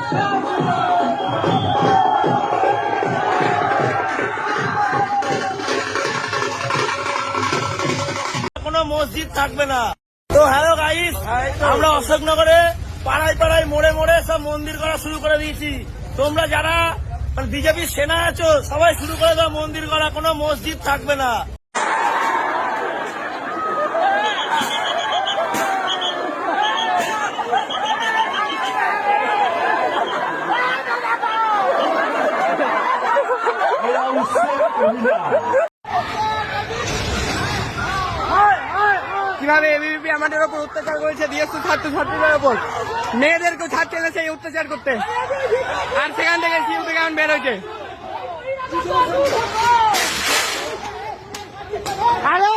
কোনো মসজিদ থাকবে না। তো হ্যালো গাইস, আমরা অশোকনগরে পাড়ায় পাড়ায় মোড়ে মোড়ে সব মন্দির করা শুরু করে দিয়েছি। তোমরা যারা বিজেপির সেনা আছো সবাই শুরু করে দাও মন্দির করা, কোনো মসজিদ থাকবে না। কিভাবে এবিপি আমাদের উপর অত্যাচার করেছে, দিয়েছে ছাত্রছাত্রীদের উপর, মেয়েদেরকে ছাড়ছে না সেই অত্যাচার করতে, আর সেখান থেকে সিএম থেকে এখন বের হয়েছে। ভালো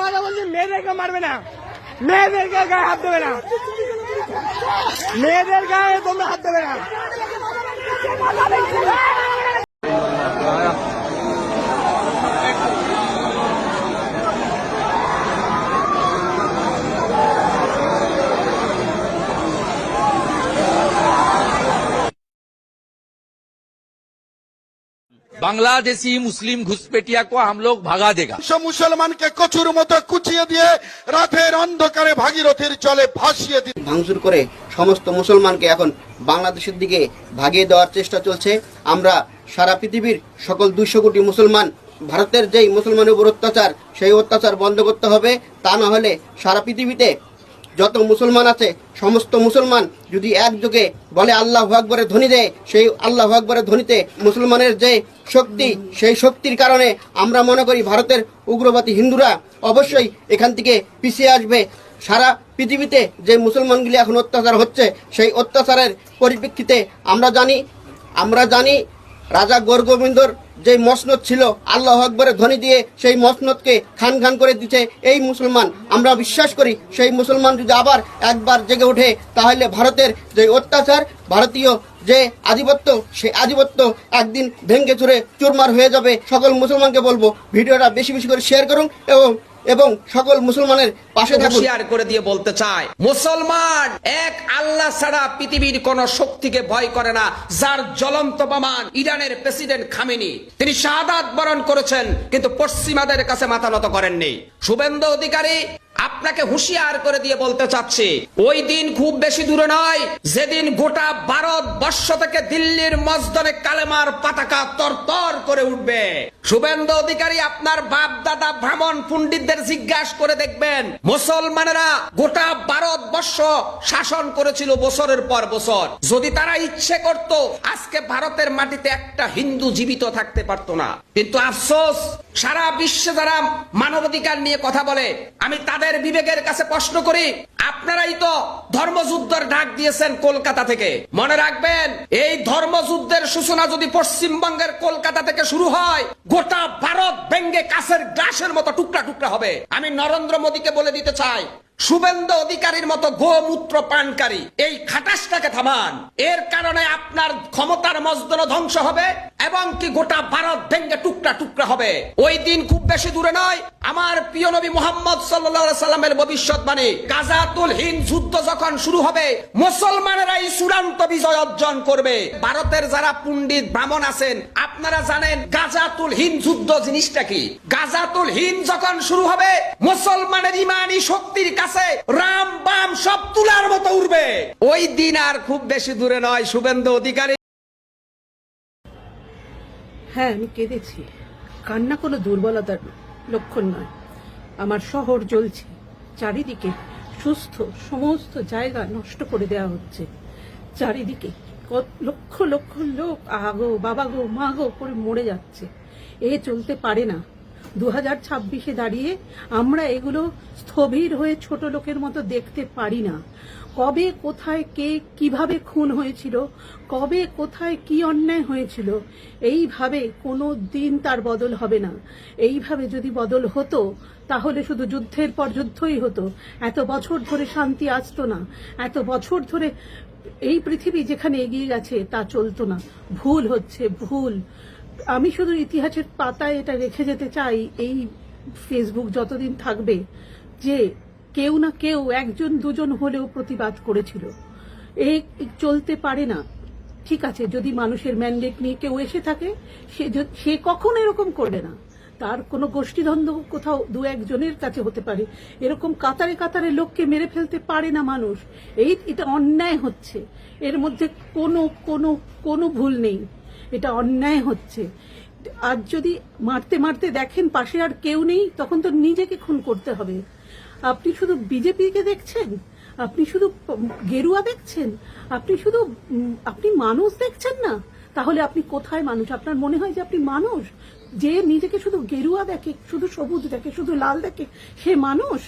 কথা বলছি, মেয়েদেরকে মারবে না, মেয়েদেরকে গায়ে হাত দেবে না, মেয়েদের গায়ে তোমরা হাত দেবে না। बांग्लादेशी मुस्लिम घुसपैठिया को हम लोग भगा देगा। মুসলমানকে কচুর মতো কুচিয়ে দিয়ে রাতের অন্ধকারে ভাগীরথীর জলে ভাসিয়ে দিয়ে ভাঙচুর করে সমস্ত মুসলমানকে এখন বাংলাদেশের দিকে ভাগিয়ে দেওয়ার চেষ্টা চলছে। আমরা সারা পৃথিবীর সকল 200 কোটি মুসলমান, ভারতের যেই মুসলমানের উপর অত্যাচার, সেই অত্যাচার বন্ধ করতে হবে। তা না হলে সারা পৃথিবীতে যত মুসলমান আছে সমস্ত মুসলমান যদি একযোগে বলে আল্লাহু আকবরের ধ্বনি দেয়, সেই আল্লাহু আকবরের ধ্বনিতে মুসলমানের যে শক্তি, সেই শক্তির কারণে আমরা মনে করি ভারতের উগ্রবাদী হিন্দুরা অবশ্যই এখান থেকে পিছিয়ে আসবে। সারা পৃথিবীতে যে মুসলমানগুলি এখন অত্যাচার হচ্ছে, সেই অত্যাচারের পরিপ্রেক্ষিতে আমরা জানি রাজা গৌরগোবিন্দর যে মসনদ ছিল, আল্লাহু আকবরের ধ্বনি দিয়ে সেই মসনদকে খান খান করে দিচ্ছে এই মুসলমান। আমরা বিশ্বাস করি সেই মুসলমান যদি আবার একবার জেগে ওঠে, তাহলে ভারতের যে অত্যাচার, ভারতীয় যে আধিপত্য, সেই আধিপত্য একদিন ভেঙে চুরে চুরমার হয়ে যাবে। সকল মুসলমানকে বলবো ভিডিওটা বেশি বেশি করে শেয়ার করুন এবং সকল মুসলমানের পাশে থাকুন। শেয়ার করে দিয়ে বলতে চাই, মুসলমান এক আল্লাহ ছাড়া পৃথিবীর কোন শক্তিকে ভয় করে না, যার জ্বলন্ত প্রমাণ ইরানের প্রেসিডেন্ট খামেনি। তিনি শাহাদাত বরণ করেছেন কিন্তু পশ্চিমাদের কাছে মাথা নত করেননি। শুভেন্দু অধিকারী, আপনাকে হুঁশিয়ার করে দিয়ে বলতে চাচ্ছি, ওই দিন খুব বেশি দূরে নয় যেদিন গোটা ভারতবর্ষ থেকে দিল্লির মসজিদে কালেমার পতাকা তরতর করে উঠবে। শুভেন্দু অধিকারী, আপনার বাপ দাদা ব্রাহ্মণ পণ্ডিতদের জিজ্ঞাসা করে দেখবেন, মুসলমানেরা গোটা ভারতবর্ষ শাসন করেছিল বছরের পর বছর। যদি তারা ইচ্ছে করত আজকে ভারতের মাটিতে একটা হিন্দু জীবিত থাকতে পারত না। কিন্তু আফসোস, সারা বিশ্বে যারা মানবাধিকার নিয়ে কথা বলে, আমি তাদের বিবেকের কাছে প্রশ্ন করি, আপনারাই তো ধর্মযুদ্ধের ডাক দিয়েছেন কলকাতা থেকে। মনে রাখবেন, এই ধর্মযুদ্ধের সূচনা যদি পশ্চিমবঙ্গের কলকাতা থেকে শুরু হয়, গোটা ভারত ভেঙ্গে কাছের গ্লাসের মতো টুকরা টুকরা হবে। আমি নরেন্দ্র মোদীকে বলে দিতে চাই, শুভেন্দু অধিকারীর মতো গোমূত্র পানকারী এই খাটাসটাকে থামান। এর কারণে আপনার ক্ষমতার মসনদ ধ্বংস হবে এবং কি গোটা ভারত ভেঙ্গে টুকরা টুকরা হবে। ওই দিন খুব বেশি দূরে নয়, আমার প্রিয় নবী মুহাম্মদ সাল্লাল্লাহু আলাইহি সাল্লামের ভবিষ্যৎবাণী, গাজাতুল হিন্দ যুদ্ধ যখন শুরু হবে, মুসলমানেরাই চূড়ান্ত বিজয় অর্জন করবে। ভারতের যারা পণ্ডিত ব্রাহ্মণ আছেন, আপনারা জানেন গাজাতুল হিন্দ যুদ্ধ জিনিসটা কি। গাজাতুল হিন্দ যখন শুরু হবে, মুসলমানের ইমানি শক্তির কাছে রাম বাম সব তুলার মতো উঠবে। ওই দিন আর খুব বেশি দূরে নয়। শুভেন্দু অধিকারী, হ্যাঁ, আমি কেঁদেছি। কান্না কোনো দুর্বলতার লক্ষণ নয়। আমার শহর জ্বলছে, চারিদিকে সুস্থ সমস্ত জায়গা নষ্ট করে দেওয়া হচ্ছে। চারিদিকে লক্ষ লক্ষ লোক আগো বাবা গো মা গো করে মরে যাচ্ছে। এ চলতে পারে না। 2026-এ দাঁড়িয়ে আমরা এগুলো স্থবির হয়ে ছোট লোকের মতো দেখতে পারি না। কবে কোথায় কে কিভাবে খুন হয়েছিল, কবে কোথায় কি অন্যায় হয়েছিল, এইভাবে কোনো দিন তার বদল হবে না। এইভাবে যদি বদল হতো তাহলে শুধু যুদ্ধের পর যুদ্ধই হতো, এত বছর ধরে শান্তি আসতো না, এত বছর ধরে এই পৃথিবী যেখানে এগিয়ে গেছে তা চলতো না। ভুল হচ্ছে, ভুল। আমি শুধু ইতিহাসের পাতায় এটা রেখে যেতে চাই, এই ফেসবুক যতদিন থাকবে, যে কেউ না কেউ, একজন দুজন হলেও প্রতিবাদ করেছিল। এই চলতে পারে না। ঠিক আছে, যদি মানুষের ম্যান্ডেট নিয়ে কেউ এসে থাকে, সে কখনো এরকম করবে না। তার কোনো গোষ্ঠীদ্বন্দ্ব কোথাও দু একজনের কাছে হতে পারে, এরকম কাতারে কাতারে লোককে মেরে ফেলতে পারে না মানুষ। এটা অন্যায় হচ্ছে, এর মধ্যে কোনো কোনো কোনো ভুল নেই, এটা অন্যায় হচ্ছে। আজ যদি মারতে মারতে দেখেন পাশে আর কেউ নেই, তখন তো নিজেকে খুন করতে হবে। আপনি শুধু বিজেপিকে দেখছেন, আপনি শুধু গেরুয়া দেখছেন, আপনি মানুষ দেখছেন না, তাহলে আপনি কোথায় মানুষ? আপনার মনে হয় যে আপনি মানুষ? যে নিজেকে শুধু গেরুয়া দেখে, শুধু সবুজ দেখে, শুধু লাল দেখে, সে মানুষ?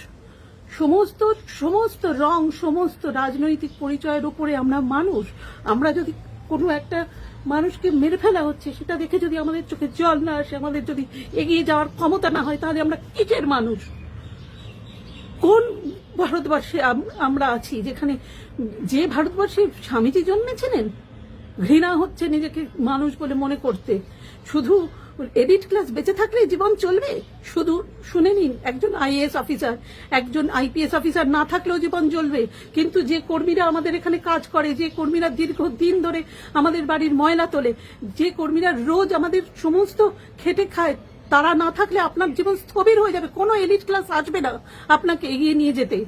সমস্ত সমস্ত রং, সমস্ত রাজনৈতিক পরিচয়ের উপরে আমরা মানুষ। আমরা যদি কোনো একটা মানুষকে মেরে ফেলা হচ্ছে সেটা দেখে যদি আমাদের চোখে জল না আসে, আমাদের যদি এগিয়ে যাওয়ার ক্ষমতা না হয়, তাহলে আমরা কিসের মানুষ? কোন ভারতবর্ষে আমরা আছি, যেখানে যে ভারতবর্ষে স্বামীজি জন্মেছিলেন? ঘৃণা হচ্ছে নিজেকে মানুষ বলে মনে করতে। শুধু এডিট ক্লাস বেঁচে থাকলে জীবন চলবে? শুধু শুনে নিন, একজন আইএএস অফিসার, একজন আইপিএস অফিসার না থাকলেও জীবন চলবে, কিন্তু যে কর্মীরা আমাদের এখানে কাজ করে, যে কর্মীরা দীর্ঘদিন ধরে আমাদের বাড়ির ময়লা তোলে, যে কর্মীরা রোজ আমাদের সমস্ত খেটে খায়, তারা না থাকলে আপনার জীবন স্থবির হয়ে যাবে। কোনো এলিট ক্লাস আসবে না আপনাকে এগিয়ে নিয়ে যেতে।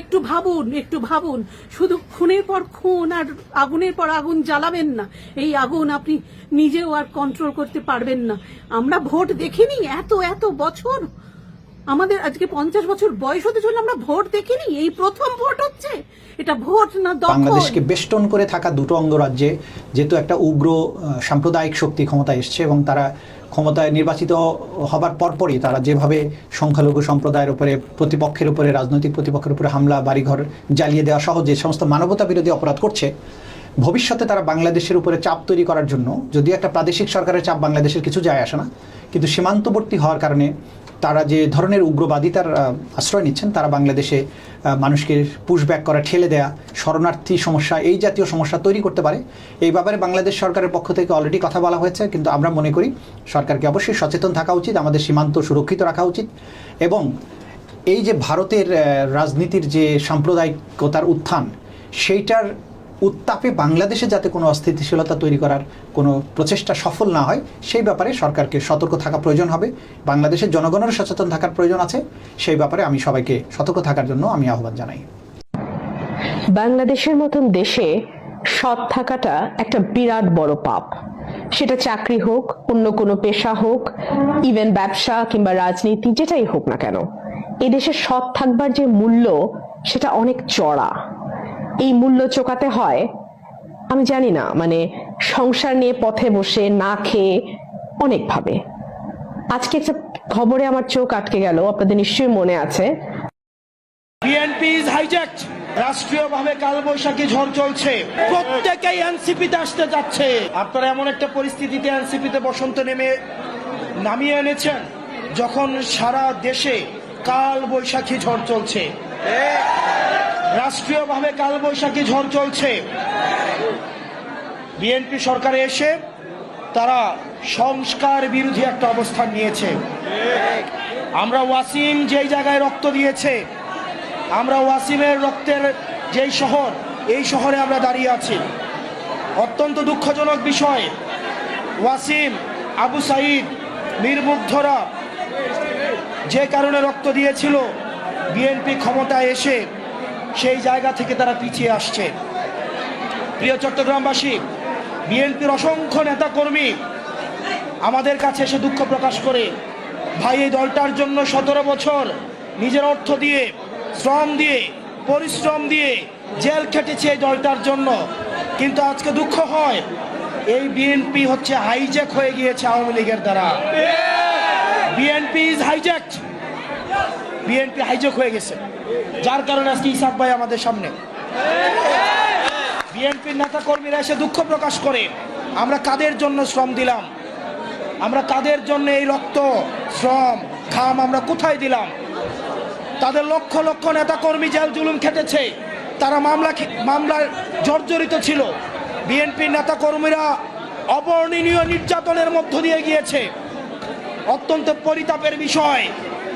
একটু ভাবুন, একটু ভাবুন। শুধু খুনের পর খুন আর আগুনের পর আগুন জ্বালাবেন না। এই আগুন আপনি নিজেও আর কন্ট্রোল করতে পারবেন না। আমরা ভোট দেখিনি এত এত বছর, আমাদের আজকে 50 বছর বয়স হতে চললে আমরা ভোট দেখিনি, এই প্রথম ভোট হচ্ছে। এটা ভোট না দখল। বাংলাদেশকে বেষ্টন করে থাকা দুটো অঙ্গরাজ্যে যেহেতু একটা উগ্র সাম্প্রদায়িক শক্তি ক্ষমতায় এসছে, এবং তারা ক্ষমতায় নির্বাচিত হবার পরপরই তারা যেভাবে সংখ্যালঘু সম্প্রদায়ের উপরে, প্রতিপক্ষের উপরে, রাজনৈতিক প্রতিপক্ষের উপরে হামলা, বাড়িঘর জ্বালিয়ে দেওয়া সহ যে সমস্ত মানবতা বিরোধী অপরাধ করছে, ভবিষ্যতে তারা বাংলাদেশের উপরে চাপ তৈরি করার জন্য, যদিও একটা প্রাদেশিক সরকারের চাপ বাংলাদেশের কিছু যায় আসে না, কিন্তু সীমান্তবর্তী হওয়ার কারণে তারা যে ধরনের উগ্রবাদিতার আশ্রয় নিচ্ছেন, তারা বাংলাদেশে মানুষকে পুশব্যাক করা, ঠেলে দেয়া, শরণার্থী সমস্যা, এই জাতীয় সমস্যা তৈরি করতে পারে। এই ব্যাপারে বাংলাদেশ সরকারের পক্ষ থেকে অলরেডি কথা বলা হয়েছে, কিন্তু আমরা মনে করি সরকারকে অবশ্যই সচেতন থাকা উচিত, আমাদের সীমান্ত সুরক্ষিত রাখা উচিত, এবং এই যে ভারতের রাজনীতির যে সাম্প্রদায়িকতার উত্থান, সেইটার উত্তাপে বাংলাদেশে যাতে কোনো অস্থিতিশীলতা তৈরি করার কোনো প্রচেষ্টা সফল না হয়, সেই ব্যাপারে সরকারকে সতর্ক থাকা প্রয়োজন হবে। বাংলাদেশের জনগণের সচেতন থাকার প্রয়োজন আছে। সেই ব্যাপারে আমি সবাইকে সতর্ক থাকার জন্য আমি আহ্বান জানাই। বাংলাদেশের মতন দেশে সৎ থাকাটা একটা বিরাট বড় পাপ। সেটা চাকরি হোক, অন্য কোনো পেশা হোক, ইভেন ব্যবসা কিংবা রাজনীতি, যেটাই হোক না কেন, এই দেশে সৎ থাকবার যে মূল্য, সেটা অনেক চড়া। এই মূল্য চোকাতে হয়, আমি জানি না, মানে সংসার নিয়ে পথে বসে না খেয়ে অনেকভাবে। আজকে একটা খবরে আমার চোখ আটকে গেল, আপনাদের নিশ্চয়ই মনে আছে। BNP is hijacked. রাষ্ট্রীয়ভাবে কালবৈশাখী ঝড় চলছে, প্রত্যেকেই এনসিপিতে আসতে যাচ্ছে। আপনারা এমন একটা পরিস্থিতিতে এনসিপিতে বসন্ত নামিয়ে এনেছেন যখন সারা দেশে কালবৈশাখী ঝড় চলছে। রাষ্ট্রীয়ভাবে কালবৈশাখী ঝড় চলছে। বিএনপি সরকারে এসে তারা সংস্কার বিরোধী একটা অবস্থান নিয়েছে। আমরা ওয়াসিম যেই জায়গায় রক্ত দিয়েছে, আমরা ওয়াসিমের রক্তের যেই শহর, এই শহরে আমরা দাঁড়িয়ে আছি। অত্যন্ত দুঃখজনক বিষয়, ওয়াসিম, আবু সাইদ, মীর মুগ্ধরা যে কারণে রক্ত দিয়েছিল, বিএনপি ক্ষমতায় এসে সেই জায়গা থেকে তারা পিছিয়ে আসছে। প্রিয় চট্টগ্রামবাসী, বিএনপির অসংখ্য নেতাকর্মী আমাদের কাছে এসে দুঃখ প্রকাশ করে, ভাই এই দলটার জন্য 17 বছর নিজের অর্থ দিয়ে, শ্রম দিয়ে, পরিশ্রম দিয়ে জেল খেটেছে এই দলটার জন্য, কিন্তু আজকে দুঃখ হয় এই বিএনপি হচ্ছে হাইজ্যাক হয়ে গিয়েছে আওয়ামী লীগের দ্বারা। BNP is hijacked. BNP hijack হয়ে গেছে, যার কারণে আজকে ইসাক ভাই আমাদের সামনে। বিএনপির নেতা কর্মীরা এসে দুঃখ প্রকাশ করে, আমরা কাদের জন্য শ্রম দিলাম, আমরা কাদের জন্য এই রক্ত, শ্রম, ঘাম আমরা কোথায় দিলাম? তাদের লক্ষ লক্ষ নেতা কর্মী জেল জুলুম খেটেছে, তারা মামলায় জর্জরিত ছিল। বিএনপির নেতা কর্মীরা অবর্ণনীয় নির্যাতনের মধ্য দিয়ে গিয়েছে। অত্যন্ত পরিতাপের বিষয়,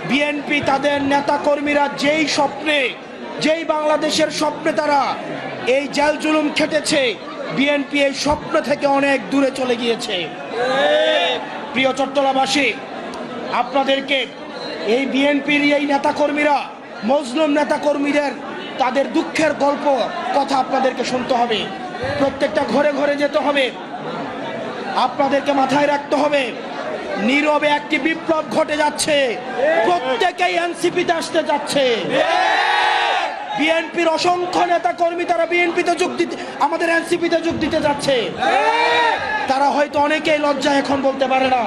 বিএনপি তাদের নেতা কর্মীরা যেই বাংলাদেশের স্বপ্নে তারা এই জেল জুলুম খেটেছে, বিএনপি এই স্বপ্ন থেকে অনেক দূরে চলে গিয়েছে। প্রিয় চট্টলাবাসী, আপনাদেরকে এই বিএনপির এই নেতাকর্মীরা, মজলুম নেতাকর্মীদের তাদের দুঃখের গল্প কথা আপনাদেরকে শুনতে হবে। প্রত্যেকটা ঘরে ঘরে যেতে হবে। আপনাদেরকে মাথায় রাখতে হবে, নীরবে একটি বিপ্লব ঘটে যাচ্ছে। প্রত্যেকেই এনসিপিতে আসতে যাচ্ছে। বিএনপির অসংখ্য নেতা কর্মী তারা বিএনপিতে যোগ দিতে, আমাদের এনসিপিতে যোগ দিতে যাচ্ছে। তারা হয়তো অনেকেই লজ্জায় এখন বলতে পারে না।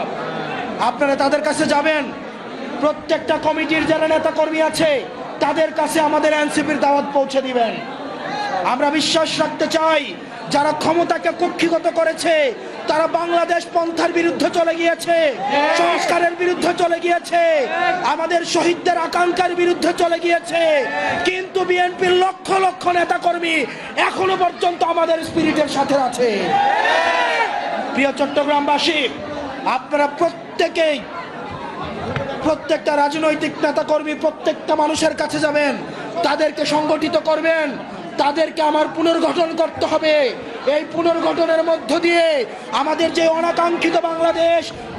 আপনারা তাদের কাছে যাবেন, প্রত্যেকটা কমিটির যারা নেতা কর্মী আছে তাদের কাছে আমাদের এনসিপির দাওয়াত পৌঁছে দিবেন। আমরা বিশ্বাস রাখতে চাই, যারা ক্ষমতাকে কক্ষিগত করেছে তারা বাংলাদেশ পন্থার বিরুদ্ধে চলে গিয়েছে, সংস্কারের বিরুদ্ধে চলে গিয়েছে, আমাদের শহীদদের আকাঙ্ক্ষার বিরুদ্ধে চলে গিয়েছে। কিন্তু বিএনপির লক্ষ লক্ষ নেতা কর্মী এখনো পর্যন্ত আমাদের স্পিরিটের সাথে আছে। প্রিয় চট্টগ্রামবাসী, আপনারা প্রত্যেকেই, প্রত্যেকটা রাজনৈতিক নেতা কর্মী প্রত্যেকটা মানুষের কাছে যাবেন, তাদেরকে সংগঠিত করবেন, তাদেরকে আমার পুনর্গঠন করতে হবে। এই পুনর্গঠনের মধ্য দিয়ে আমাদের যে অনাকাঙ্ক্ষিত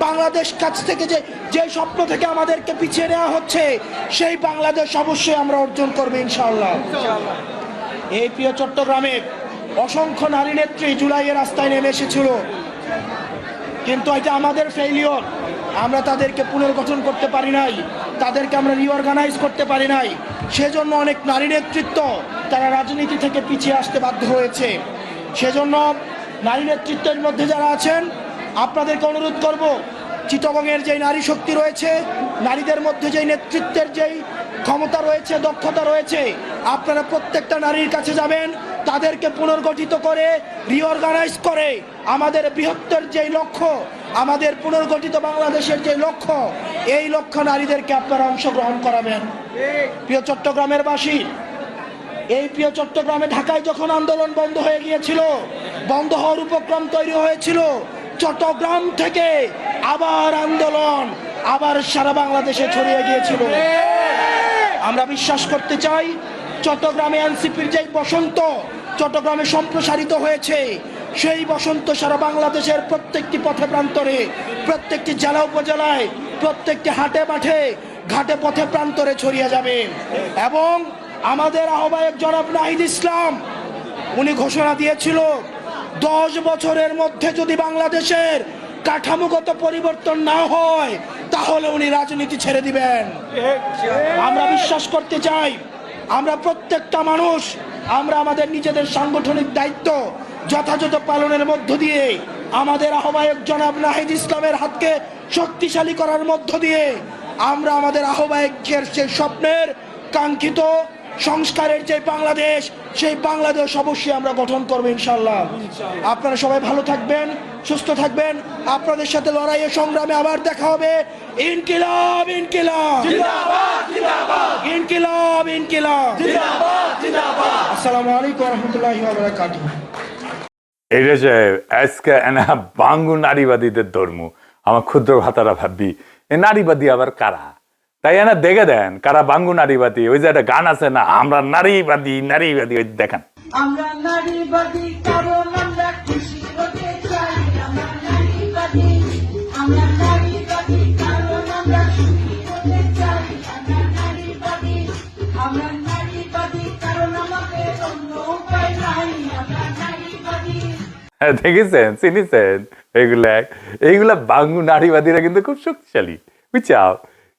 বাংলাদেশ কাছ থেকে যে স্বপ্ন থেকে আমাদেরকে পিছিয়ে নেওয়া হচ্ছে, সেই বাংলাদেশ অবশ্যই আমরা অর্জন করবো ইনশাআল্লাহ। এই প্রিয় চট্টগ্রামে অসংখ্য নারী নেত্রী জুলাইয়ের রাস্তায় নেমে এসেছিল, কিন্তু এটা আমাদের ফেইলিওর। আমরা তাদেরকে পুনর্গঠন করতে পারি নাই, তাদেরকে আমরা রিঅর্গানাইজ করতে পারি নাই। সেজন্য অনেক নারী নেতৃত্ব তারা রাজনীতি থেকে পিছিয়ে আসতে বাধ্য হয়েছে। সেজন্য নারী নেতৃত্বের মধ্যে যারা আছেন, আপনাদেরকে অনুরোধ করব, চিটাগংয়ের যে নারী শক্তি রয়েছে, নারীদের মধ্যে যে নেতৃত্বের যেই ক্ষমতা রয়েছে, দক্ষতা রয়েছে, আপনারা প্রত্যেকটা নারীর কাছে যাবেন, তাদেরকে পুনর্গঠিত করে, রিঅর্গানাইজ করে আমাদের বৃহত্তর যেই লক্ষ্য, আমাদের পুনর্গঠিত বাংলাদেশের যে লক্ষ্য, এই লক্ষ্য নারীদেরকে আপনারা অংশগ্রহণ করাবেন। প্রিয় চট্টগ্রামের বাসী, এই প্রিয় চট্টগ্রামে ঢাকায় যখন আন্দোলন বন্ধ হয়ে গিয়েছিল, বন্ধ হওয়ার উপক্রম তৈরি হয়েছিল, চট্টগ্রাম থেকে আবার আন্দোলন আবার সারা বাংলাদেশে ছড়িয়ে গিয়েছিল। আমরা বিশ্বাস করতে চাই, চট্টগ্রামে এনসিপির যে বসন্ত চট্টগ্রামে সম্প্রসারিত হয়েছে, সেই বসন্ত সারা বাংলাদেশের প্রত্যেকটি পথে প্রান্তরে, প্রত্যেকটি জেলা উপজেলায়, প্রত্যেকটি হাটে মাঠে, ঘাটে পথে প্রান্তরে ছড়িয়ে যাবে। এবং আমাদের আহ্বায়ক জনাব নাহিদ ইসলাম, উনি ঘোষণা দিয়েছিল 10 বছরের মধ্যে যদি বাংলাদেশের কাঠামোগত পরিবর্তন না হয় তাহলে উনি রাজনীতি ছেড়ে দিবেন। আমরা বিশ্বাস করতে চাই, আমরা প্রত্যেকটা মানুষ, আমরা আমাদের নিজেদের সাংগঠনিক দায়িত্ব যথাযথ পালনের মধ্য দিয়ে, আমাদের আহ্বায়ক জনাব নাহিদ ইসলামের হাতকে শক্তিশালী করার মধ্য দিয়ে আমরা আমাদের আহ্বায়কের সেই স্বপ্নের কাঙ্ক্ষিত সংস্কারের যে বাংলাদেশ, সেই বাংলাদেশ অবশ্যই আমরা গঠন করবো ইনশাআল্লাহ। আপনারা সবাই ভালো থাকবেন, সুস্থ থাকবেন। আপনাদের সাথে লড়াইয়ে সংগ্রামে আবার দেখা হবে। ইনকিলাব ইনকিলাব ইনকিলাব ইনকিলাব। আসসালামু আলাইকুম ওয়া রাহমাতুল্লাহি ওয়া বারাকাতুহু। এই যে আজকে এনা বাঙ্গু নারীবাদীদের ধর্ম, আমার ক্ষুদ্র ভাতারা ভাবি এই নারীবাদী আবার কারা, তাই এনা দেখে দেন কারা বাঙ্গু নারীবাদী। ওই যে একটা গান আছে না, আমরা নারীবাদী নারীবাদী, ওই দেখেন। আমরা নারীবাদী কারণ আমরা খুশি হতে চাই, আমরা নারীবাদী, আমরা নারীবাদী কারণ আমরা সুখী হতে চাই, আমরা নারীবাদী, আমরা নারীবাদী কারণ আমাদের অন্য উপায় নাই, আমরা নারীবাদী। দেখেছেন, চিনিছেন? এইগুলা বাঙ্গু নারীবাদীরা কিন্তু খুব শক্তিশালী, বুঝছাও?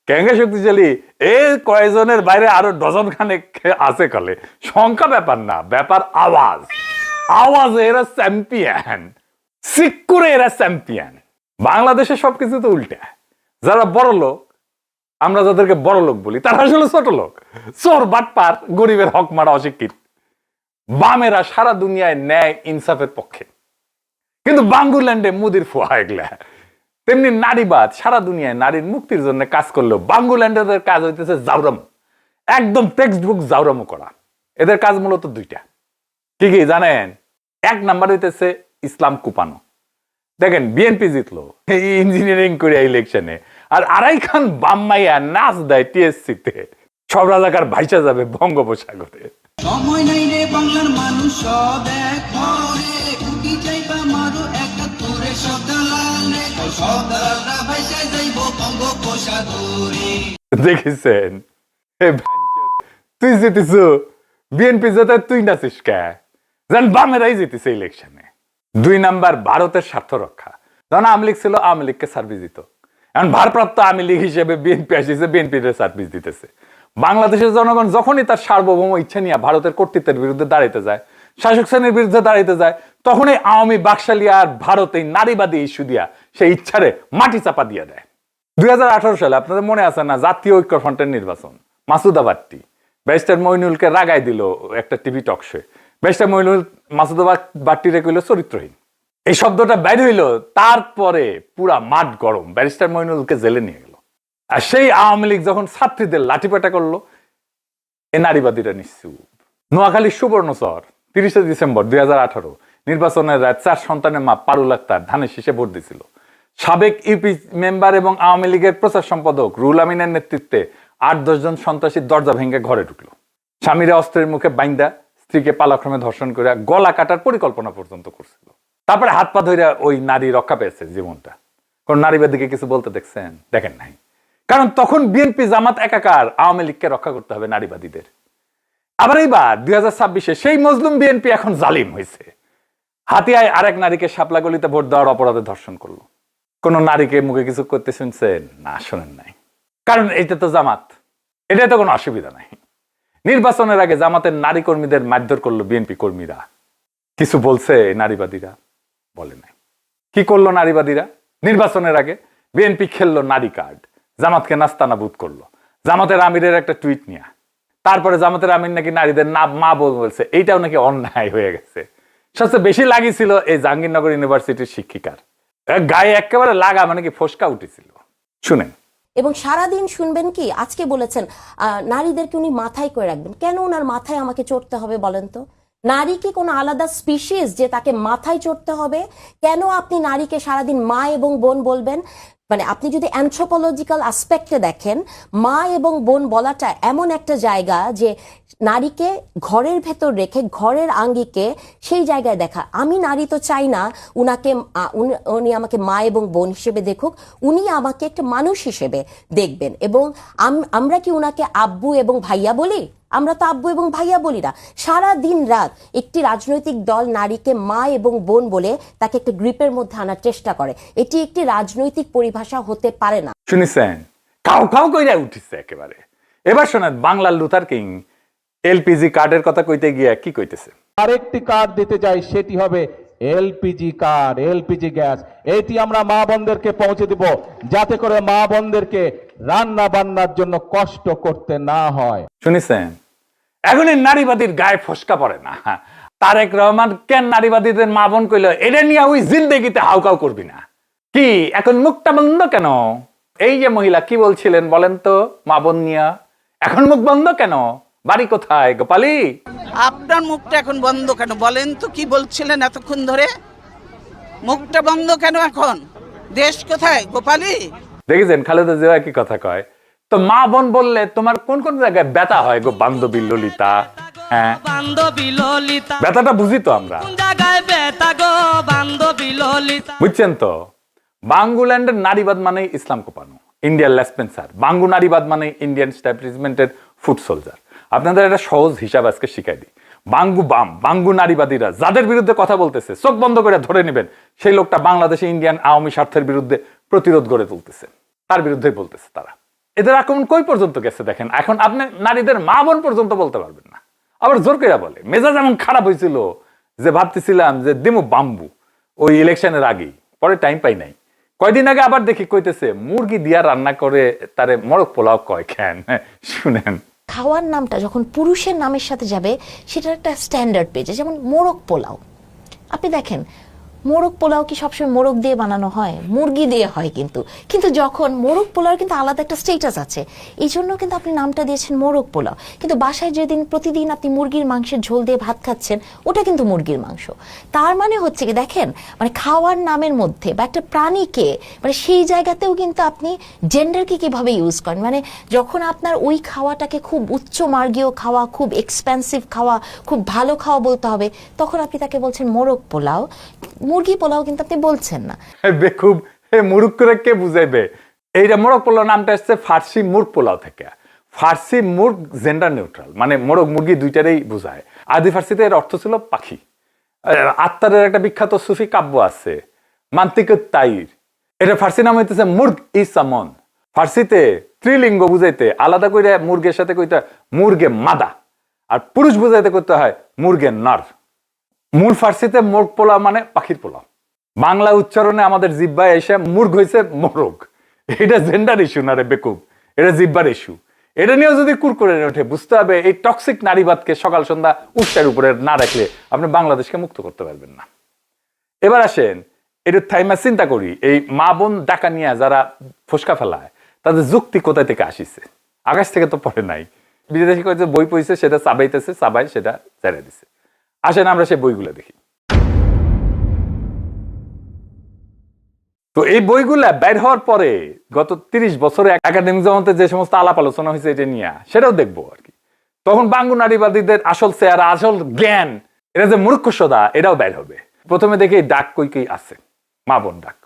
কেঙ্গা শক্তিশালী, এই কয়েকজনের বাইরে আরো ডজন খানেক আছে কলে। সংখ্যা ব্যাপার না, ব্যাপার আওয়াজ। আওয়াজে এরা চ্যাম্পিয়ন, সিক্কুরে এরা চ্যাম্পিয়ন। বাংলাদেশে সবকিছু তো উল্টা। যারা বড় লোক, আমরা যাদেরকে বড় লোক বলি, তারা আসলে ছোট লোক, চোর বাটপার, গরিবের হক মারা, অশিক্ষিত। বামেরা সারা দুনিয়ায় ন্যায় ইনসাফের পক্ষে, কিন্তু বাঙ্গুল্যান্ডে মুদির ফুয়া এগুলা। তেমনি নারীবাদ সারা দুনিয়ায় নারীর মুক্তির জন্য কাজ করলেও বাঙ্গুল্যান্ডের কাজ হইতেছে জাউরামো, একদম টেক্সট বুক জাউরামো করা। এদের কাজ মূলত দুইটা। কি কি জানেন? এক নাম্বার হইতেছে ইসলাম কুপানো। দেখেন বিএনপি জিতলো ইঞ্জিনিয়ারিং করে ইলেকশনে, আর আড়াই খান বাম্মাইয়া নাচ দেয় টিএসসিতে, সব রাজাকার ভাইসা যাবে বঙ্গোপসাগরে। সময় নাই রে বাংলার মানুষ সব এক ঘরে কুটি চাইবা মারো একটা তোরে সব দালালে সব দালালরা ভাইসা যাইব বঙ্গোপসাগরে। দেখেছেন তুই জিতিস, বিএনপি জেতে তুই নাচিস কে? যেন বামেরাই জিতিছে ইলেকশনে। দুই নাম্বার ভারতের স্বার্থ রক্ষা। যখন আওয়ামী লীগ ছিল আওয়ামী লীগকে সার্ভিস দিত, এখন ভারপ্রাপ্ত আওয়ামী লীগ হিসেবে বিএনপি আসিছে, বিএনপির সার্ভিস দিতেছে। বাংলাদেশের জনগণ যখনই তার সার্বভৌম ইচ্ছা নিয়ে ভারতের কর্তৃত্বের বিরুদ্ধে দাঁড়াইতে যায়, শাসক শ্রেণীর বিরুদ্ধে দাঁড়াইতে যায়, তখনই আওয়ামী বাকশালী আর ভারত এই নারীবাদী ইস্যু দিয়া সেই ইচ্ছারে মাটি চাপা দিয়ে দেয়। 2018 সালে আপনাদের মনে আছে না, জাতীয় ঐক্যফ্রন্টের নির্বাচন, মাসুদা বাট্টি ব্যারিস্টার মইনুলকে রাগাই দিল একটা TV talk show. Barrister Moinul Masuda বাট্টিরে কইল চরিত্রহীন, এই শব্দটা বাইর হইল, তারপরে পুরা মাঠ গরম, ব্যারিস্টার মইনুলকে জেলে নিয়ে গেল। আর সেই আওয়ামী লীগ যখন ছাত্রীদের লাঠিপেটা করলো, এ নারীবাদীরা নিশ্চুপ। নোয়াখালীর সুবর্ণচর 30শে ডিসেম্বর 2018 নির্বাচনের রাত 4 সন্তানের মা পারুল আক্তার ধানের শীষে ভোট দিছিল। সাবেক ইউপি মেম্বার এবং আওয়ামী লীগের প্রচার সম্পাদক রুহুল আমিনের নেতৃত্বে 8-10 জন সন্ত্রাসী দরজা ভেঙে ঘরে ঢুকলো। স্বামীরা অস্ত্রের মুখে বাইন্দা স্ত্রীকে পালাক্রমে ধর্ষণ করে গলা কাটার পরিকল্পনা পর্যন্ত করছিল। তারপরে হাত পা ধরে ওই নারী রক্ষা পেয়েছে জীবনটা। কোন নারীবাদীকে কিছু বলতে দেখছেন? দেখেন নাই। কারণ তখন বিএনপি জামাত একাকার, আওয়ামী লীগকে রক্ষা করতে হবে নারীবাদীদের। আবার এইবার 2026-এ সেই মজলুম বিএনপি এখন জালিম হয়েছে। হাতিয়ায় আরেক নারীকে শাপলা গলিতে ভোট দেওয়ার অপরাধে ধর্ষণ করলো। কোন নারীকে মুখে কিছু করতে শুনছেন? না, শোনেন নাই। কারণ এটা তো জামাত, এটা তো কোনো অসুবিধা নাই। নির্বাচনের আগে জামাতের নারী কর্মীদের মারধর করলো বিএনপি কর্মীরা, কিছু বলছে নারীবাদীরা? বলে নাই। কি করলো নারীবাদীরা? নির্বাচনের আগে বিএনপি খেললো নারী কার্ড, জামাতকে নাস্তানাবুদ করলো জামাতের আমিরের একটা টুইট নিয়ে। তারপরে জামাতের আমির নাকি নারীদের না মা বলছে, এইটাও নাকি অন্যায় হয়ে গেছে। সবচেয়ে বেশি লাগিয়েছিল এই জাহাঙ্গীরনগর ইউনিভার্সিটির শিক্ষিকার গায়ে একেবারে লাগা, মানে কি ফসকা উঠেছিল। শুনেন। এবং সারাদিন শুনবেন কি আজকে বলেছেন নারীদেরকে উনি মাথায় করে রাখবেন। কেন ওনার মাথায় আমাকে চড়তে হবে বলেন তো? নারী কি কোনো আলাদা স্পিসিস যে তাকে মাথায় চড়তে হবে? কেন আপনি নারীকে সারাদিন মা এবং বোন বলবেন? মানে আপনি যদি অ্যানথ্রোপোলজিক্যাল অ্যাসপেক্টে দেখেন, মা এবং বোন বলাটা এমন একটা জায়গা যে নারীকে ঘরের ভেতর রেখে ঘরের আঙ্গিকে সেই জায়গায় দেখা। আমি নারী তো চাই না উনি আমাকে মা এবং বোন হিসেবে দেখুক, উনি আমাকে একটা মানুষ হিসেবে দেখবেন। এবং আমরা কি উনাকে আব্বু এবং ভাইয়া বলি? আমরা তো আব্বু এবং ভাইয়া বলি না। সারা দিন রাত একটি রাজনৈতিক দল নারীকে মা এবং বোন বলে তাকে একটা গ্রিপের মধ্যে আনার চেষ্টা করে। এটি একটি রাজনৈতিক পরিভাষা হতে পারে না। শুনেছেন? কাউ কাউ কইরা উঠিছে একেবারে। এবার শোনেন বাংলার লুথার কিং এলপিজি কার্ডের কথা কইতে গিয়ে কি কইতেছে। আরেকটি কার্ড দিতে চাই, সেটি হবে এলপিজি কার্ড, এলপিজি গ্যাস। এটি আমরা মা বোনদেরকে পৌঁছে দিব, যাতে করে মা বোনদেরকে রান্না বান্নার জন্য কষ্ট করতে না হয়। শুনেছেন? এখন এই নারীবাদীর গায়ে ফসকা পড়ে না। তারেক রহমান কেন নারীবাদীদের মা বোন কইল, এটা নিয়ে ওই জিন্দেগিতে হাউকাউ করবি না। কি এখন মুখটা বন্ধ কেন? এই যে মহিলা কি বলছিলেন বলেন তো মা বোন নিয়ে, এখন মুখ বন্ধ কেন? বাড়ি কোথায় গোপালী? আপনার মুখটা এখন বন্ধ কেন বলেন তো? কি বলছিলেন এতক্ষণ ধরে? মুখটা বন্ধ কেন এখন? দেশ কোথায় গোপালী? দেখেছেন খালেদা জিয়া কি কথা কয়? তো মা বোন বললে তোমার কোন কোন জায়গায় ব্যথা হয় গো বান্ধবী ললিতা? হ্যাঁ, বান্ধবী ললিতা, ব্যথাটা বুঝি তো আমরা। বুঝছেন তো? বাঙ্গুল্যান্ডের নারীবাদ মানে ইসলাম কোপানো, ইন্ডিয়ান লেসপেন্সার। বাঙ্গু নারীবাদ মানে ইন্ডিয়ান স্ট্যাবলিশমেন্টের ফুট সোলজার। আপনাদের একটা সহজ হিসাব আজকে শিখাই দিই। বাঙ্গু বাম, বাঙ্গু নারীবাদীরা যাদের বিরুদ্ধে কথা বলতেছে, চোখ বন্ধ করে ধরে নেবেন সেই লোকটা বাংলাদেশে ইন্ডিয়ান আওয়ামী স্বার্থের বিরুদ্ধে প্রতিরোধ গড়ে তুলতেছে, তার বিরুদ্ধেই বলতেছে তারা। এদের আক্রমণ কই পর্যন্ত গেছে দেখেন। এখন আপনি নারীদের মা বোন পর্যন্ত বলতে পারবেন না। আবার জোর করে বলে। মেজাজ এমন খারাপ হয়েছিল যে ভাবতেছিলাম যে দিমু বাম্বু ওই ইলেকশনের আগেই, পরে টাইম পাই নাই। কয়দিন আগে আবার দেখি কইতেছে মুরগি দিয়া রান্না করে তারে মরক পোলাও কয় খেন। শুনেন, খাওয়ার নামটা যখন পুরুষের নামের সাথে যাবে সেটার একটা স্ট্যান্ডার্ড পেয়েছে, যেমন মোরগ পোলাও। আপনি দেখেন মোরগ পোলাও কি সবসময় মোরগ দিয়ে বানানো হয়? মুরগি দিয়ে হয় কিন্তু কিন্তু যখন মোরগ পোলাওর কিন্তু আলাদা একটা স্টেটাস আছে, এই জন্য কিন্তু আপনি নামটা দিয়েছেন মোরগ পোলাও। কিন্তু বাসায় যেদিন প্রতিদিন আপনি মুরগির মাংসের ঝোল দিয়ে ভাত খাচ্ছেন, ওটা কিন্তু মুরগির মাংস। তার মানে হচ্ছে কি দেখেন, মানে খাওয়ার নামের মধ্যে বা একটা প্রাণীকে, মানে সেই জায়গাতেও কিন্তু আপনি জেন্ডারকে কিভাবে ইউজ করেন। মানে যখন আপনার ওই খাওয়াটাকে খুব উচ্চ মার্গীয় খাওয়া, খুব এক্সপেন্সিভ খাওয়া, খুব ভালো খাওয়া বলতে হবে, তখন আপনি তাকে বলছেন মোরগ পোলাও। মুরগি পোলাও কিন্তু আপনি বলছেন না। বেকুব, মুরগ করে কে বুঝাইবে? এইটা মোরগ পোলাও নামটা আসছে ফার্সি মুরগ পোলাও থেকে। ফার্সি মুরগ জেন্ডার নিউট্রাল, মানে মোরগ মুরগি দুইটারই বোঝায়। আদি ফার্সিতে এর অর্থ ছিল পাখি। আত্মারের একটা বিখ্যাত সুফি কাব্য আছে মান্তিক তাইর, এটা ফার্সি নাম হইতেছে মুরগ ইসামন। ফার্সিতে ত্রিলিঙ্গ বুঝাইতে আলাদা করে মুরগের সাথে কইতে হয় মুরগে মাদা, আর পুরুষ বুঝাইতে করতে হয় মুরগে নর। মূল ফার্সিতে মোরগ পোলাও মানে পাখির পোলাও। বাংলা উচ্চারণে আমাদের জিব্বায় এসে মুরগ হয়েছে মোরগ। এটা জেন্ডার ইস্যু না রে বেকুব, এটা জিব্বার ইস্যু। এটা নিয়েও যদি কুরকুরে ওঠে, বুঝতে হবে এই টক্সিক নারীবাদকে সকাল সন্ধ্যা উষ্টার উপরে না রাখলে আপনি বাংলাদেশকে মুক্ত করতে পারবেন না। এবার আসেন একটু থাইমা চিন্তা করি, এই মা বোন ডাকা নিয়ে যারা ফসকা ফেলায় তাদের যুক্তি কোথায় থেকে আসিছে? আকাশ থেকে তো পড়ে নাই। বিদেশি যে বই পড়ছে সেটা চাবাইতেছে, চাবাই সেটা ছেড়ে দিছে। আসেন আমরা সেই বইগুলো দেখি। তো এই বইগুলা বের হওয়ার পরে গত 30 বছরে একাডেমিক জগতে যে সমস্ত আলাপ আলোচনা হয়েছে এটা নিয়ে, সেটাও দেখবো আর কি। তখন বাঙ্গু নারীবাদীদের আসল চেহারা, আসল জ্ঞান, এটা যে মূর্খসদা, এটাও বের হবে। প্রথমে দেখি ডাক কই কই আছে, মা বোন ডাক।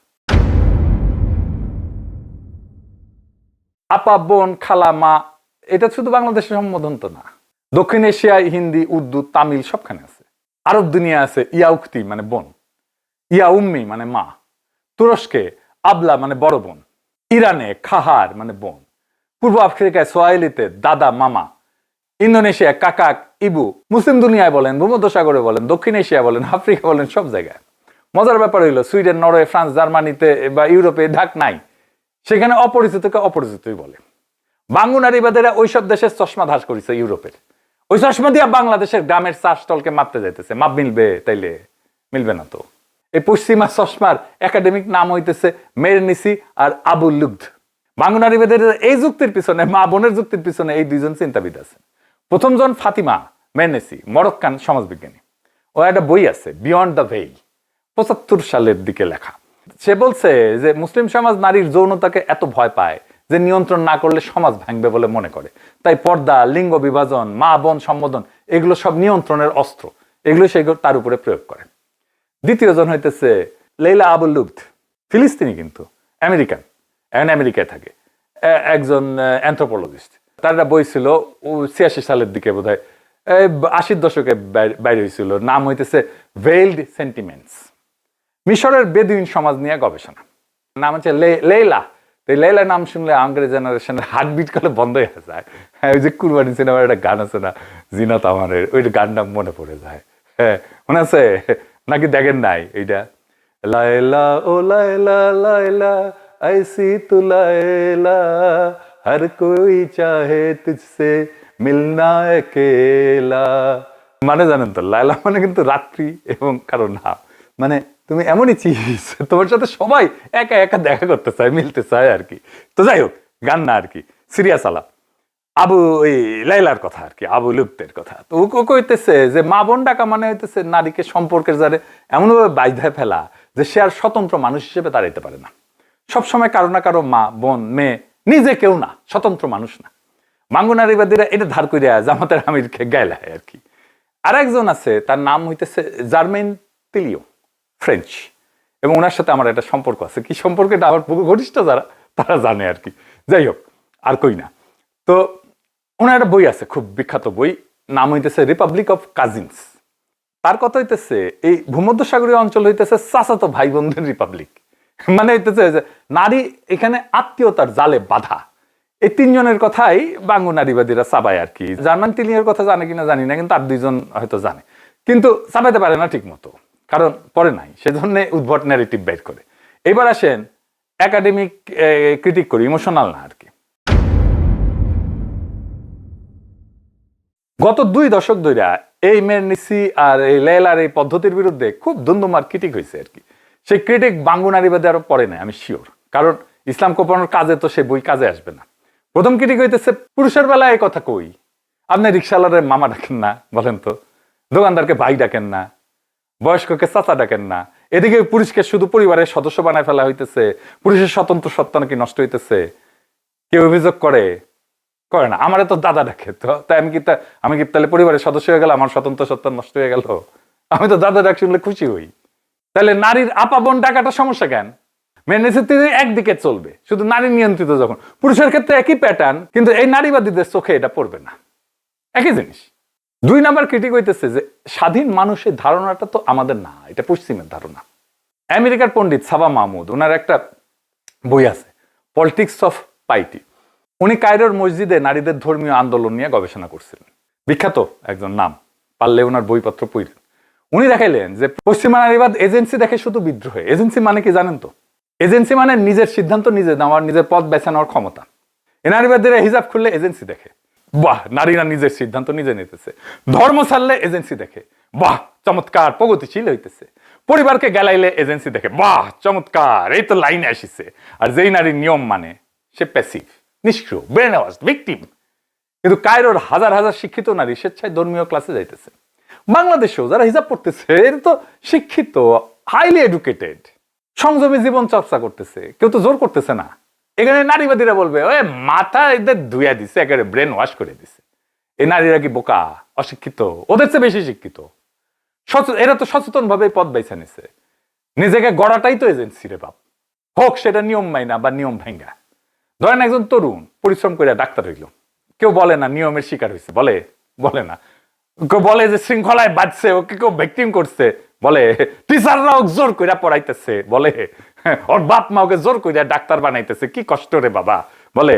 আপা, বোন, খালা, মা, এটা শুধু বাংলাদেশের সম্বোধন তো না, দক্ষিণ এশিয়ায় হিন্দি, উর্দু, তামিল সবখানে আছে। আরব দুনিয়া আছে ইয়া উক্তি মানে বোন, ইয়া উম্মি মানে মা, তুরস্কে আবলা মানে বড় বোন, ইরানে খাহার মানে বোন, পূর্ব আফ্রিকায় সোয়াহিলিতে দাদা, মামা, ইন্দোনেশিয়া কাকাক, ইবু, মুসলিম দুনিয়ায় বলেন, ভূমধ্যসাগরে বলেন, দক্ষিণ এশিয়া বলেন, আফ্রিকা বলেন, সব জায়গায়। মজার ব্যাপার হইলো সুইডেন, নরওয়ে, ফ্রান্স, জার্মানিতে বা ইউরোপে ডাক নাই, সেখানে অপরিচিতকে অপরিচিতই বলে। বাঙ্গু নারীবাদীরা ওইসব দেশের চশমা ধাস করেছে ইউরোপের, ওই চশমা দিয়া বাংলাদেশের গ্রামের চাষটলকে মাপতে যাইতেছে। মাপ মিলবে? তাইলে মিলবে না তো। এই পশ্চিমা চশমার একাডেমিক নাম হইতেছে মেরনিসি আর আবু লুগদ। বাঙ্গু নারীবাদীর এই যুক্তির পিছনে, মা বোনের যুক্তির পিছনে এই দুইজন চিন্তাবিদ আছে। প্রথম জন ফাতিমা মেরনিসি, মরক্কান সমাজবিজ্ঞানী। ও একটা বই আছে বিয়ন্ড দ্য ভেইল, 75 সালের দিকে লেখা। সে বলছে যে মুসলিম সমাজ নারীর যৌনতাকে এত ভয় পায় যে নিয়ন্ত্রণ না করলে সমাজ ভাঙবে বলে মনে করে। তাই পর্দা, লিঙ্গ বিভাজন, মা বোন সম্বোধন, এগুলো সব নিয়ন্ত্রণের অস্ত্র, এগুলো সেগুলো তার উপরে প্রয়োগ করে। দ্বিতীয় জন হইতেছে লেইলা আবু লুগদ, ফিলিস্তিনি কিন্তু আমেরিকান, এখন আমেরিকায় থাকে, একজন অ্যানথ্রোপোলজিস্ট। তার একটা বই ছিল 86 সালের দিকে বোধ হয়, 80-র দশকে বাইরে হয়েছিল, নাম হইতেছে ভেইলড সেন্টিমেন্টস, মিশরের বেদুইন সমাজ নিয়ে গবেষণা। নাম হচ্ছে লেইলা। এই লেইলার নাম শুনলে আমাদের জেনারেশনের হার্টবিট করে বন্ধ হয়ে যায়। হ্যাঁ, ওই যে কুরবানি সিনেমার একটা গান আছে না, জিনাত আমারের, ওই গানটা মনে পড়ে যায়। হ্যাঁ, মনে আছে নাকি? দেখেন নাই এইটা? লাইলা ও লাইলা লাইলা ऐसी तू लाइला हर कोई चाहे तुझसे मिलना अकेला। মানে জানেন তো, লাইলা মানে কিন্তু রাত্রি এবং কারো নাম। মানে তুমি এমনই চিজ, তোমার সাথে সবাই একা একা দেখা করতে চায়, মিলতে চায় আর কি। তো যাই হোক, গান না আর কি, সিরিয়াস আলাপ। আবু ওই লাইলার কথা আর কি, আবু লুগদের কথা। তো ও কইতেছে যে মা বোন ডাকা মানে হইতেছে নারীকে সম্পর্কের জারে এমনভাবে বাইধায় ফেলা যে সে আর স্বতন্ত্র মানুষ হিসেবে দাঁড়াইতে পারে না। সবসময় কারো না কারো মা, বোন, মেয়ে, নিজে কেউ না, স্বতন্ত্র মানুষ না। বাঙ্গু নারীবাদীরা এটা ধার করিয়া জামাতের আমিরকে গাইলায় আর কি। আর একজন আছে, তার নাম হইতেছে জার্মেন তিলিও, ফ্রেঞ্চ, এবং ওনার সাথে আমার একটা সম্পর্ক আছে। কি সম্পর্ক? এটা আমার ঘনিষ্ঠ যারা তারা জানে আর কি। যাই হোক, আর কই না। তো ওনার একটা বই আছে, খুব বিখ্যাত বই, নাম হইতেছে রিপাবলিক অফ কাজিনস। তার কথা হইতেছে এই ভূমধ্যসাগরীয় অঞ্চল হইতেছে চাচাতো ভাই বোনদের রিপাবলিক। মানে হইতেছে যে নারী এখানে আত্মীয়তার জালে বাধা। এই তিনজনের কথাই বাঙ্গু নারীবাদীরা চাবায় আর কি। জার্মান তিলিয়ের কথা জানে কিনা জানি না, কিন্তু আর দুইজন হয়তো জানে, কিন্তু চাবাইতে পারে না ঠিক মতো, কারণ পরে নাই, সেজন্য উদ্ভট ন্যারেটিভ বের করে। এবার আসেন একাডেমিক ক্রিটিক করি, ইমোশনাল না আর কি। গত 2 দশক ধরে এই মেরনিসি আর এই লেলার এই পদ্ধতির বিরুদ্ধে খুব দুন্দুমার ক্রিটিক হয়েছে আর কি। সেই ক্রিটিক বাঙ্গু নারীবাদী আরো পড়ে নাই, আমি শিওর, কারণ ইসলাম কোপানোর কাজে তো সে বই কাজে আসবে না। প্রথম ক্রিটিক হইতেছে পুরুষের বেলায় এই কথা কই, আপনি রিক্সাওয়ালারে মামা ডাকেন না বলেন তো, দোকানদারকে ভাই ডাকেন না, বয়স্ককে চাচা ডাকেন না, এদিকে পুরুষকে শুধু পরিবারের সদস্য বানায় ফেলা হইতেছে, পুরুষের স্বতন্ত্র সত্তা নাকি নষ্ট হইতেছে। কেউ অভিযোগ করে না, আমারে তো দাদা ডাকে, তো তাই আমি কি তাহলে পরিবারের সদস্য হয়ে গেল, আমার স্বতন্ত্র সত্তা নষ্ট হয়ে গেল? আমি তো দাদা ডাক শুনলে খুশি হই। তাহলে নারীর আপা বোন ডাকাটা সমস্যা কেন? মেনেসিতে একদিকে চলবে, শুধু নারী নিয়ন্ত্রিত যখন, পুরুষের ক্ষেত্রে একই প্যাটার্ন, কিন্তু এই নারীবাদীদের চোখে এটা পড়বে না, একই জিনিস। 2 নাম্বার ক্রিটিক হইতেছে যে স্বাধীন মানুষের ধারণাটা তো আমাদের না, এটা পশ্চিমের ধারণা। আমেরিকার পণ্ডিত সাবা মাহমুদ, ওনার একটা বই আছে পলিটিক্স অফ পাইটি। উনি কায়রোর মসজিদে নারীদের ধর্মীয় আন্দোলন নিয়ে গবেষণা করছিলেন, বিখ্যাত একজন নাম, পারলে ওনার বইপত্র পড়লেন। উনি দেখাইলেন যে পশ্চিমা নারীবাদ এজেন্সি দেখে শুধু বিদ্রোহে। এজেন্সি মানে কি জানেন তো? এজেন্সি মানে নিজের সিদ্ধান্ত নিজে নেওয়ার, নিজের পথ বেছে নেওয়ার ক্ষমতা। এ নারীবাদীরা হিজাব খুললে এজেন্সি দেখে, বাহ নারীরা নিজের সিদ্ধান্ত নিজে নিতেছে। ধর্ম ছাড়লে এজেন্সি দেখে, বাহ চমৎকার প্রগতিশীল হইতেছে। পরিবারকে গেলাইলে এজেন্সি দেখে, বাহ চমৎকার এই তো লাইনে আসিছে। আর যেই নারী নিয়ম মানে সে প্যাসিভ, নিষ্ক্রিয়, ব্রেন ওয়াশ, ভিকটিম। কিন্তু কায়রোর হাজার হাজার শিক্ষিত নারী স্বেচ্ছায় ধর্মীয় ক্লাসে যাইতেছে। বাংলাদেশেও যারা হিজাব পড়তেছে এরা তো শিক্ষিত, হাইলি এডুকেটেড, সংযমী জীবন চর্চা করতেছে, কেউ তো জোর করতেছে না। এখানে নারীবাদীরা বলবে ওই মাথা এদের ধুইয়া দিছে, একেবারে ব্রেন ওয়াশ করে দিছে। এই নারীরা কি বোকা, অশিক্ষিত? ওদের চেয়ে বেশি শিক্ষিত। এরা তো সচেতন ভাবে পথ বেছে নিছে। নিজেকে গড়াটাই তো এজেন্সি রে বাপ, হোক সেটা নিয়ম মাইনা বা নিয়ম ভাঙ্গা। ধরেন একজন তরুণ পরিশ্রম করে ডাক্তার হইল, কেউ বলে না নিয়মের শিকার হয়েছে, বলে না। কেউ বলে যে শৃঙ্খলায় বাঁচছে, ওকে কেউ ভিকটিম করছে, বলে টিচাররাও জোর কইরা পড়াইতেছে, বলে ওর বাপ মা ওকে জোর কইরা ডাক্তার বানাইতেছে, কি কষ্ট রে বাবা। বলে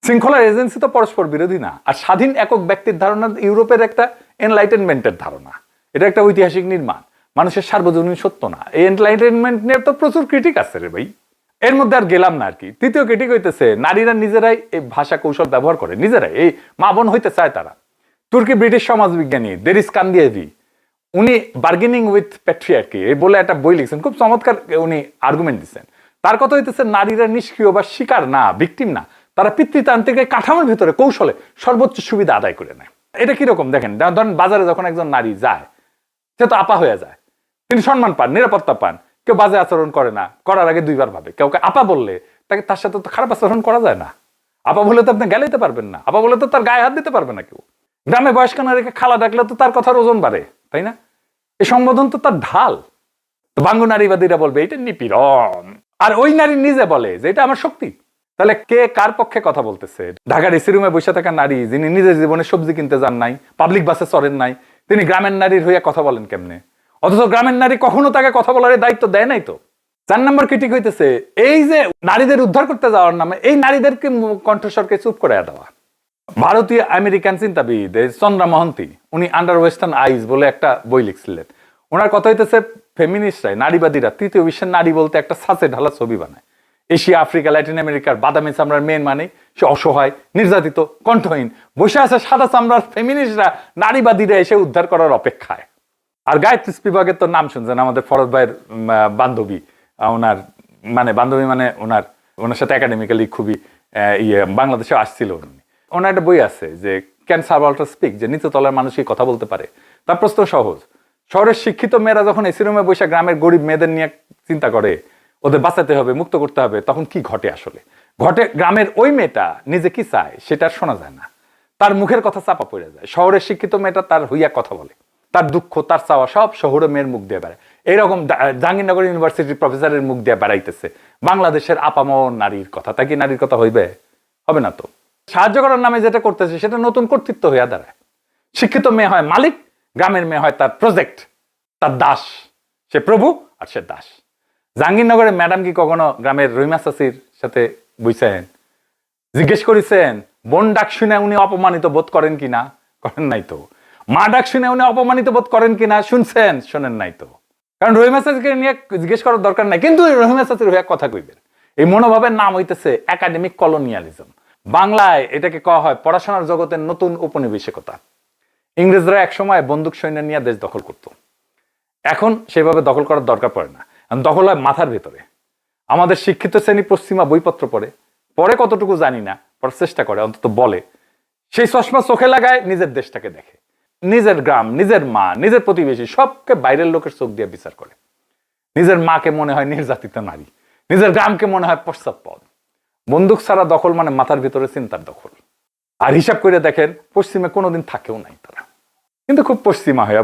শৃঙ্খলার এজেন্সি তো পরস্পর বিরোধী না। আর স্বাধীন একক ব্যক্তির ধারণা ইউরোপের একটা এনলাইটেনমেন্টের ধারণা, এটা একটা ঐতিহাসিক নির্মাণ, মানুষের সার্বজনীন সত্য না। এই এনলাইটেনমেন্ট নিয়ে তো প্রচুর ক্রিটিক আছে রে ভাই, এর মধ্যে আর গেলাম না আর কি। তৃতীয় ক্রিটিক হইতেছে নারীরা নিজেরাই এই ভাষা কৌশল ব্যবহার করে, নিজেরাই এই মা বোন হইতে চায় তারা। তুর্কি ব্রিটিশ সমাজবিজ্ঞানী দেরিস কান্দিয়েভি, উনি বার্গেনিং উইথ প্যাট্রিয়ার্কি এই বলে একটা বই লিখছেন, খুব চমৎকার উনি আর্গুমেন্ট দিচ্ছেন। তার কথা হইতেছে নারীরা নিষ্ক্রিয় বা শিকার না, ভিকটিম না, তারা পিতৃতান্ত্রিক কাঠামোর ভিতরে কৌশলে সর্বোচ্চ সুবিধা আদায় করে নেয়। এটা কিরকম দেখেন, ধরেন বাজারে যখন একজন নারী যায়, সে তো আপা হয়ে যায়, তিনি সম্মান পান, নিরাপত্তা পান, কেউ বাজে আচরণ করে না, করার আগে 2 বার ভাবে। কাউকে আপা বললে তাকে তার সাথে তো খারাপ আচরণ করা যায় না। আপা বলে তো আপনি গেলাইতে পারবেন না, আপা বলে তো তার গায়ে হাত দিতে পারবে না কেউ। গ্রামে বয়স্ক নারীকে খালা ডাকলে তো তার কথার ওজন বাড়ে, তাই না? এই সম্বোধন তো তার ঢাল। তো বাঙ্গু নারীবাদীরা বলবে এটা নিপীড়ন, আর ওই নারী নিজে বলে যে এটা আমার শক্তি। তাহলে কে কার পক্ষে কথা বলতেছে? ঢাকার এসি রুমে বসে থাকা নারী, যিনি নিজের জীবনে সবজি কিনতে যান নাই, পাবলিক বাসে চড়েন নাই, তিনি গ্রামের নারীর হইয়া কথা বলেন কেমনে? অথচ গ্রামের নারী কখনো তাকে কথা বলার দায়িত্ব দেয় নাই তো। 4 নম্বর ক্রিটিক হইতেছে এই যে নারীদের উদ্ধার করতে যাওয়ার নামে এই নারীদেরকে কণ্ঠস্বরকে চুপ করে দেওয়া। ভারতীয় আমেরিকান চিন্তাবিদ চন্দ্রা মহন্তি, উনি আন্ডার ওয়েস্টার্ন আইজ বলে একটা বই লিখছিলেন। ওনার কথা হইতেছে ফেমিনিস্টরাই, নারীবাদীরা তৃতীয় বিশ্বের নারী বলতে একটা ছাঁচে ঢালা ছবি বানায়। এশিয়া, আফ্রিকা, ল্যাটিন আমেরিকার বাদামি চামড়ার মেন মানে সে অসহায়, নির্যাতিত, কণ্ঠহীন বসে আছে সাদা চামড়ার ফেমিনিস্টরা, নারীবাদীরা এসে উদ্ধার করার অপেক্ষায়। আর গায়ত্রী স্পিভাকের তো নাম শুনছেন, আমাদের ফরদ ভাইয়ের বান্ধবী, ওনার মানে বান্ধবী মানে ওনার সাথে একাডেমিক্যালি খুবই বাংলাদেশে আসছিল। ওনার একটা বই আছে যে ক্যান সাবঅল্টার স্পিক, যে নিচু তলার মানুষই কথা বলতে পারে। তার প্রশ্ন সহজ, শহরের শিক্ষিত মেয়েরা যখন এসি রুমে বসে গ্রামের গরিব মেয়েদের নিয়ে চিন্তা করে, ওদের বাঁচাতে হবে, মুক্ত করতে হবে, তখন কি ঘটে? আসলে ঘটে গ্রামের ওই মেয়েটা নিজে কি চায় সেটা শোনা যায় না, তার মুখের কথা চাপা পড়ে যায়। শহরের শিক্ষিত মেয়েটা তার হইয়া কথা বলে, তার দুঃখ, তার চাওয়া সব শহরে মেয়ের মুখ দিয়ে বেড়ায়। এইরকম জাহাঙ্গীরনগর ইউনিভার্সিটির প্রফেসরের মুখ দিয়ে বেড়াইতেছে বাংলাদেশের আপামর নারীর কথা। তা কি নারীর কথা হইবে? হবে না তো। সাহায্য করার নামে যেটা করতেছে সেটা নতুন কর্তৃত্ব হইয়া দাঁড়ায়। শিক্ষিত মেয়ে হয় মালিক, গ্রামের মেয়ে হয় তার প্রজেক্ট, তার দাস। সে প্রভু আর সে দাস। জাহাঙ্গীরনগরের ম্যাডাম কি কখনো গ্রামের রহিমা চাচির সাথে বইছেন? জিজ্ঞেস করেছেন বোন ডাক শুনে উনি অপমানিত বোধ করেন কিনা? করেন নাই তো। মা ডাক শুনে উনি অপমানিত বোধ করেন কিনা? শুনছেন? শোনেন নাই তো। কারণ রহিমা চাচিকে নিয়ে জিজ্ঞেস করার দরকার নাই, কিন্তু রহিমা চাচির হইয়া কথা কইবেন। এই মনোভাবের নাম হইতেছে একাডেমিক কলোনিয়ালিজম। বাংলায় এটাকে কওয়া হয় পড়াশোনার জগতের নতুন উপনিবেশিকতা। ইংরেজরা একসময় বন্দুক সৈন্য নিয়ে দেশ দখল করত। এখন সেভাবে দখল করার দরকার পড়ে না, দখল হয় মাথার ভেতরে। আমাদের শিক্ষিত শ্রেণী পশ্চিমা বইপত্র পড়ে কতটুকু জানি না, পড়ার চেষ্টা করে, অন্তত বলে। সেই চশমা চোখে লাগায়, নিজের দেশটাকে দেখে, নিজের গ্রাম, নিজের মা, নিজের প্রতিবেশী সবকে বাইরের লোকের চোখ দিয়ে বিচার করে। নিজের মাকে মনে হয় নির্যাতিত নারী, নিজের গ্রামকে মনে হয় পশ্চাৎপদ। বন্দুক ছাড়া দখল মানে মাথার ভিতরে চিন্তার দখল। আর হিসাব করে দেখেন, পশ্চিমে কোনোদিন থাকেও নাই তারা, কিন্তু খুব পশ্চিমা হয়ে